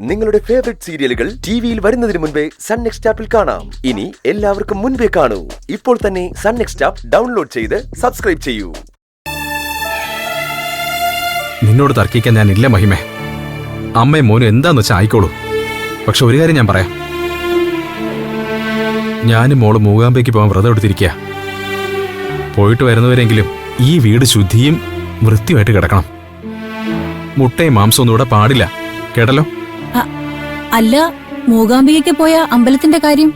നിങ്ങളുടെ ഫേവറേറ്റ് സീരിയലുകൾ ടിവിയിൽ വരുന്നതിന് മുൻപേ സൺ നെക്സ്റ്റ് ആപ്പിൽ കാണാം. ഇനി എല്ലാവർക്കും മുൻപേ കാണൂ. ഇപ്പോൾ തന്നെ സൺ നെക്സ്റ്റ് ആപ്പ് ഡൗൺലോഡ് ചെയ്ത് സബ്സ്ക്രൈബ് ചെയ്യൂ. നിന്നോട് തർക്കിക്കാൻ ഞാനില്ല മഹിമേ. അമ്മയും മോനും എന്താന്ന് വെച്ചാൽ ആയിക്കോളൂ. പക്ഷെ ഒരു കാര്യം ഞാൻ പറയാം. ഞാനും മോള് മൂകാംബയ്ക്ക് പോകാൻ വ്രതം എടുത്തിരിക്കുക. പോയിട്ട് വരുന്നവരെങ്കിലും ഈ വീട് ശുദ്ധിയും വൃത്തിയുമായിട്ട് കിടക്കണം. മുട്ടയും മാംസമൊന്നും ഇവിടെ പാടില്ല, കേട്ടല്ലോ? അല്ല, മൂകാംബികയ്ക്ക് പോയ അമ്പലത്തിന്റെ കാര്യം?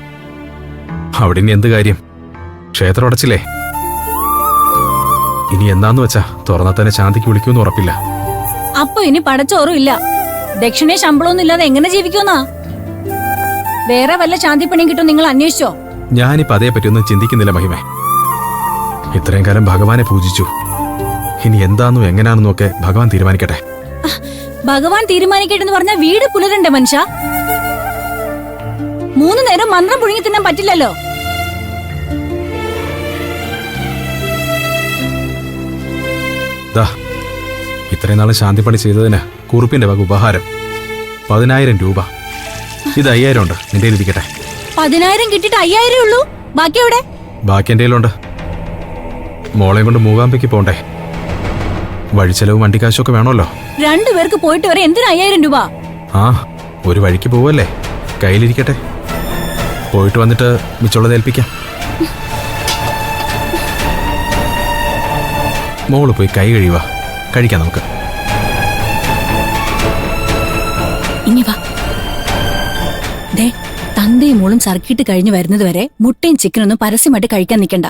അവിടെ ഇനി എന്ത് കാര്യം? ക്ഷേത്രം അടച്ചില്ലേ. ഇനി എന്താന്ന് വെച്ചാ തുറന്നാ തന്നെ ശാന്തിക്ക് വിളിക്കുമെന്ന് ഉറപ്പില്ല. അപ്പൊ ഇനി പടച്ചോറും ഇല്ല, ദക്ഷിണേ ശമ്പളമൊന്നും ഇല്ലാതെ എങ്ങനെ ജീവിക്കുന്നാ? വേറെ വല്ല ശാന്തി പണിയും കിട്ടും നിങ്ങൾ അന്വേഷിച്ചോ? ഞാനിപ്പോ അതേപ്പറ്റിയൊന്നും ചിന്തിക്കുന്നില്ല മഹിമേ. ഇത്രയും കാലം ഭഗവാനെ പൂജിച്ചു. ഇനി എന്താന്നും എങ്ങനെയാണെന്നും ഒക്കെ ഭഗവാൻ തീരുമാനിക്കട്ടെ. ഭഗവാൻ തീരുമാനിക്കട്ടെന്ന് പറഞ്ഞാൽ വീട് പുലരണ്ടേ മനുഷ്യ? 3 നേരം മന്ത്രം പുഴുങ്ങി തിന്നാൻ പറ്റില്ലല്ലോ. ഇത്രയും നാളെ ശാന്തിപ്പണി ചെയ്തതിന് കുറുപ്പിന്റെ വക ഉപഹാരം 10,000 രൂപ. ഇത് 5,000 ഉണ്ട്, നിന്റെ ഇരിക്കട്ടെ. 10,000 കിട്ടിട്ട് 5,000 ഉള്ളൂ. ബാക്കി എവിടെ? ബാക്കി എന്റെ കയ്യിലുണ്ട്. മോളെയും കൊണ്ട് മൂകാംബയ്ക്ക് പോണ്ടേ? വഴിച്ചെലവും വണ്ടിക്കാശും ഒക്കെ വേണമല്ലോ. 2 പേർക്ക് പോയിട്ട് വരെ എന്തിനാ 5,000 രൂപ? ആ, ഒരു വഴിക്ക് പോവല്ലേ, കയ്യിലിരിക്കട്ടെ. പോയിട്ട് വന്നിട്ട് മിച്ചുള്ളത് ഏൽപ്പിക്കാം. മോള് പോയി കൈ കഴിയുക, കഴിക്കാം നമുക്ക്. ഇനി വാ. ദേ, തന്തയും മോളും സർക്കിട്ട് കഴിഞ്ഞു വരുന്നത് വരെ മുട്ടയും ചിക്കനൊന്നും പരസ്യമായിട്ട് കഴിക്കാൻ നിൽക്കണ്ട.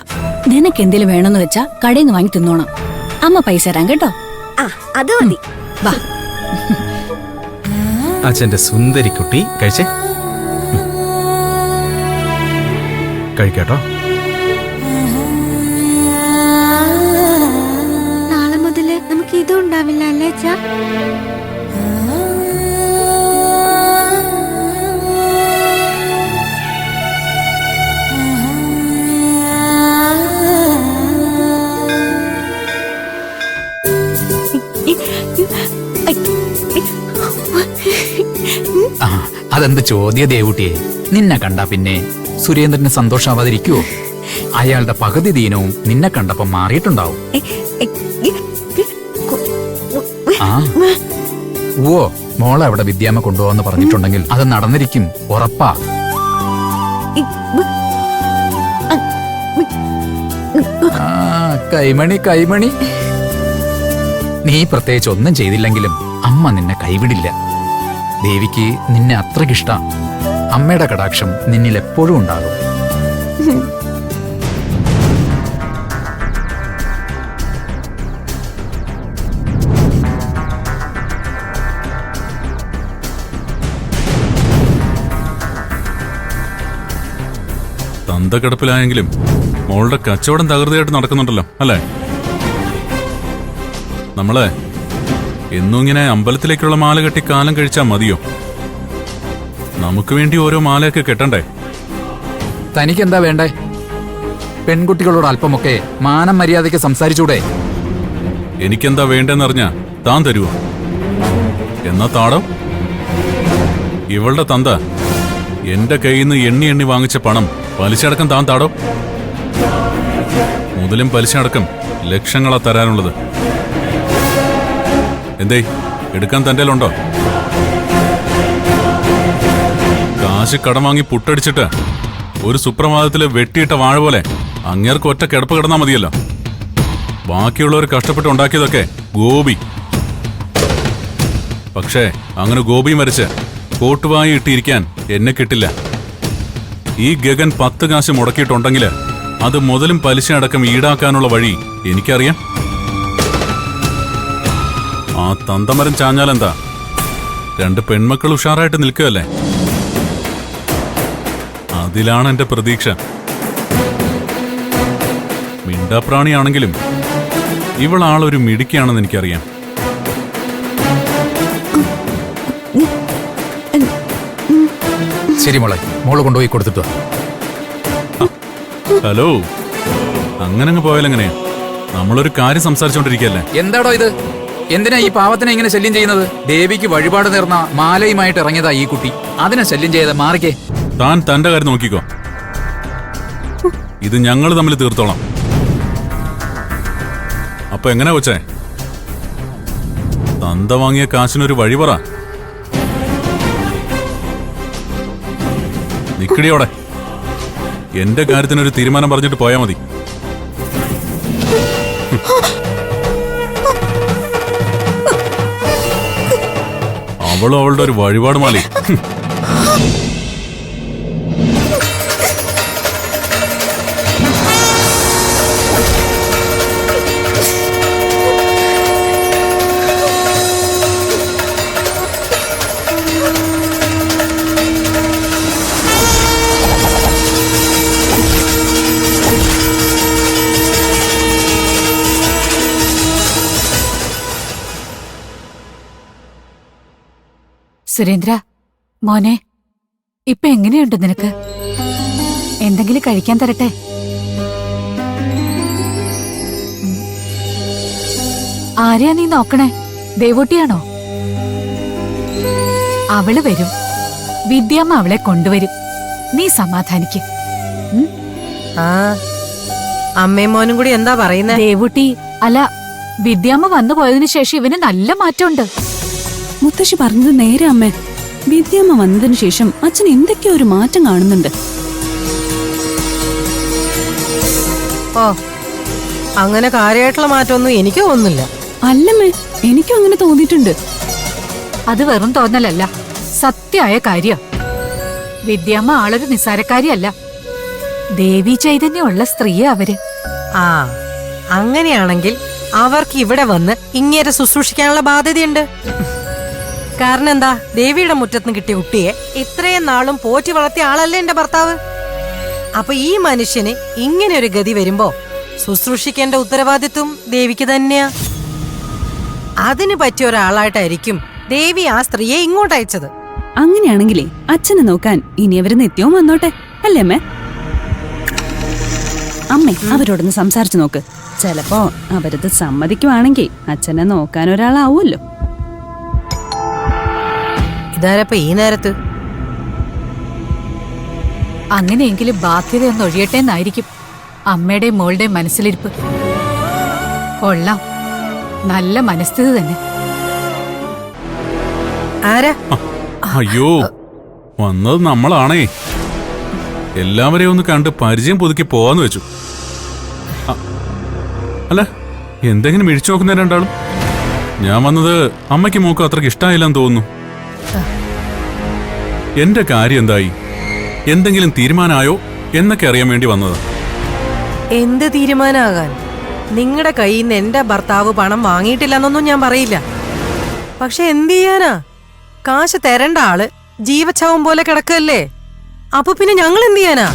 നിനക്ക് എന്തെങ്കിലും വേണമെന്ന് വെച്ചാ കടയിൽ നിന്ന് വാങ്ങി തിന്നോണം. അമ്മ പൈസ തരാം കേട്ടോ. അത് മതി. വാ. അച്ഛന്റെ സുന്ദരി കുട്ടി കഴിച്ചേ. കഴിക്കാട്ടോ. നാളെ മുതല് നമുക്ക് ഇതും ഉണ്ടാവില്ല അല്ലേ അച്ഛാ? അതെന്ത് ചോദ്യ ദേവുട്ടിയെ? നിന്നെ കണ്ടാ പിന്നെ സുരേന്ദ്രന് സന്തോഷാവാതിരിക്കുവോ? അയാളുടെ പകുതി ദീനവും നിന്നെ കണ്ടപ്പോ മാറിയിട്ടുണ്ടാവും. ആ ഓ, മോളെ അവിടെ വിദ്യാമ്മ കൊണ്ടുപോകാന്ന് പറഞ്ഞിട്ടുണ്ടെങ്കിൽ അത് നടന്നിരിക്കും, ഉറപ്പാ. കൈമണി കൈമണി, നീ പ്രത്യേകിച്ച് ഒന്നും ചെയ്തില്ലെങ്കിലും അമ്മ നിന്നെ കൈവിടില്ല. ദേവിക്ക് നിന്നെ അത്രയ്ക്കിഷ്ട. അമ്മയുടെ കടാക്ഷം നിന്നിൽ എപ്പോഴും ഉണ്ടാകും. തന്തക്കിടപ്പിലായെങ്കിലും മോളുടെ കച്ചവടം തകൃതിയായിട്ട് നടക്കുന്നുണ്ടല്ലോ അല്ലേ? നമ്മളെ എന്നും ഇങ്ങനെ അമ്പലത്തിലേക്കുള്ള മാല കെട്ടി കാലം കഴിച്ചാ മതിയോ? നമുക്ക് വേണ്ടി ഓരോ മാലയൊക്കെ കെട്ടണ്ടേ? തനിക്കെന്താ വേണ്ടേ? പെൺകുട്ടികളോട് അല്പമൊക്കെ മാനം മര്യാദയ്ക്ക് സംസാരിച്ചൂടെ? എനിക്കെന്താ വേണ്ടെന്നറിഞ്ഞാ താൻ തരുവോ? എന്നാ താടോ. ഇവളുടെ തന്ത എന്റെ കയ്യിൽ നിന്ന് എണ്ണി എണ്ണി വാങ്ങിച്ച പണം പലിശയടക്കം താൻ താടോ. മുതലും പലിശയടക്കം ലക്ഷങ്ങളാ തരാനുള്ളത്. എന്തേ, എടുക്കാൻ തന്റേലുണ്ടോ? കാശ് കടം വാങ്ങി പുട്ടടിച്ചിട്ട് ഒരു സുപ്രഭാതത്തില് വെട്ടിയിട്ട വാഴ പോലെ അങ്ങേർക്ക് ഒറ്റ കിടപ്പ് കിടന്നാ മതിയല്ലോ. ബാക്കിയുള്ളവർ കഷ്ടപ്പെട്ട് ഉണ്ടാക്കിയതൊക്കെ ഗോപി. പക്ഷേ അങ്ങനെ ഗോപി മരിച്ച് കോട്ടുവായി ഇട്ടിരിക്കാൻ എന്നെ കിട്ടില്ല. ഈ ഗഗൻ 10 കാശ് മുടക്കിയിട്ടുണ്ടെങ്കിൽ അത് മുതലും പലിശ അടക്കം ഈടാക്കാനുള്ള വഴി എനിക്കറിയാം. ആ തന്തമരം ചാഞ്ഞാലെന്താ? 2 പെൺമക്കൾ ഉഷാറായിട്ട് നിൽക്കുകയല്ലേ? അതിലാണ് എന്റെ പ്രതീക്ഷ. മിണ്ടാപ്രാണിയാണെങ്കിലും ഇവളാളൊരു മിടുക്കിയാണെന്ന് എനിക്കറിയാം. ശരി മോളെ, മോള് കൊണ്ടുപോയി കൊടുത്തിട്ടോ. ഹലോ, അങ്ങനെ അങ്ങ് പോയാലെങ്ങനെയാ? നമ്മളൊരു കാര്യം സംസാരിച്ചോണ്ടിരിക്കല്ലേ. എന്താടോ ഇത്? എന്തിനാ ഈ പാവത്തിനെ ഇങ്ങനെ ശല്യം ചെയ്യുന്നത്? ദേവിക്ക് വഴിപാട് നേർന്ന മാലയുമായിട്ട് ഇറങ്ങിയതാ ഈ കുട്ടി. അതിനെ ശല്യം ചെയ്ത മാറിക്കേ. താൻ തന്റെ കാര്യം നോക്കിക്കോ. ഇത് ഞങ്ങൾ തമ്മിൽ തീർത്തോളാം. അപ്പൊ എങ്ങനെ കൊച്ചേ, തന്ത വാങ്ങിയ കാശിനൊരു വഴി പറ. നിക്കടിയോടെ എന്റെ കാര്യത്തിനൊരു തീരുമാനം പറഞ്ഞിട്ട് പോയാ മതി. അവളും അവളുടെ ഒരു വഴിപാട് മാലി. സുരേന്ദ്ര മോനെ, ഇപ്പൊ എങ്ങനെയുണ്ട് നിനക്ക്? എന്തെങ്കിലും കഴിക്കാൻ തരട്ടെ? ആരെയാ നീ നോക്കണേ? ദേവൂട്ടിയാണോ? അവള് വരും. വിദ്യാമ്മ അവളെ കൊണ്ടുവരും. നീ സമാധാനിക്ക്. ആ അമ്മയും മോനും കൂടി എന്താ പറയുന്നേ? ദേവൂട്ടി അല്ല, വിദ്യാമ്മ വന്നു പോയതിനു ശേഷം ഇവന് നല്ല മാറ്റമുണ്ട്. മുത്തശ്ശി പറഞ്ഞത് നേരെ അമ്മേ. വിദ്യാമ്മ വന്നതിന് ശേഷം അച്ഛൻ എന്തൊക്കെയോ ഒരു മാറ്റം കാണുന്നുണ്ട്. ഓ, അങ്ങനെ കാര്യമായിട്ടുള്ള മാറ്റമൊന്നും എനിക്ക് തോന്നുന്നില്ല. അല്ലമ്മേ, എനിക്കും അങ്ങനെ തോന്നിയിട്ടുണ്ട്. അത് വെറും തോന്നലല്ല, സത്യമായ കാര്യം. വിദ്യാമ്മ ആളൊരു നിസ്സാരക്കാരിയല്ല. ദേവി ചൈതന്യമുള്ള സ്ത്രീയാ അവര്. ആ അങ്ങനെയാണെങ്കിൽ അവർക്ക് ഇവിടെ വന്ന് ഇങ്ങേരെ ശുശ്രൂഷിക്കാനുള്ള ബാധ്യതയുണ്ട്. കാരണം എന്താ, ദേവിയുടെ മുറ്റത്തുനിന്ന് കിട്ടിയ കുട്ടിയെ ഇത്രയും നാളും പോറ്റി വളർത്തിയ ആളല്ലേ എന്റെ ഭർത്താവ്. അപ്പൊ ഈ മനുഷ്യന് ഇങ്ങനെ ഒരു ഗതി വരുമ്പോ ശുശ്രൂഷിക്കേണ്ട ഉത്തരവാദിത്വം ദേവിക്ക് തന്നെയാ. അതിന് പറ്റിയ ഒരാളായിട്ടായിരിക്കും ദേവി ആ സ്ത്രീയെ ഇങ്ങോട്ട് അയച്ചത്. അങ്ങനെയാണെങ്കിലേ അച്ഛനെ നോക്കാൻ ഇനി അവര് നിത്യവും വന്നോട്ടെ, അല്ലേ അമ്മേ? അമ്മേ, അവരോടൊന്ന് സംസാരിച്ചു നോക്ക്. ചിലപ്പോ അവരത് സമ്മതിക്കുവാണെങ്കിൽ അച്ഛനെ നോക്കാൻ ഒരാളാവുമല്ലോ. ഇതാരപ്പ ഈ നേരത്ത്? അങ്ങനെയെങ്കിലും ബാധ്യതയൊന്ന് ഒഴിയട്ടെ എന്നായിരിക്കും അമ്മയുടെയും മോളുടെയും മനസ്സിലിരിപ്പ്. കൊള്ളാം, നല്ല മനസ്ഥിതി തന്നെ. ആരാ? അയ്യോ, വന്നത് നമ്മളാണേ. എല്ലാവരെയും ഒന്ന് കണ്ട് പരിചയം പുതുക്കി പോവാന്ന് വെച്ചു. അല്ല, എന്തെങ്കിലും മിഴിച്ചു നോക്കുന്ന രണ്ടാളും. ഞാൻ വന്നത് അമ്മയ്ക്ക് മോക്ക് അത്രയ്ക്ക് ഇഷ്ടമായില്ലെന്ന് തോന്നുന്നു. എന്റെ കാര്യം എന്തായി, എന്തെങ്കിലും തീരുമാനമായോ എന്നൊക്കെ അറിയാൻ വേണ്ടി വന്നത്. എന്ത് തീരുമാനാകാൻ? നിങ്ങളുടെ കയ്യിൽ നിന്ന് എന്റെ ഭർത്താവ് പണം വാങ്ങിയിട്ടില്ലെന്നൊന്നും ഞാൻ പറയില്ല. പക്ഷെ എന്ത് ചെയ്യാനാ, കാശ് തരേണ്ട ആള് ജീവച്ഛവം പോലെ കിടക്കല്ലേ. അപ്പൊ പിന്നെ ഞങ്ങൾ എന്ത് ചെയ്യാനാ?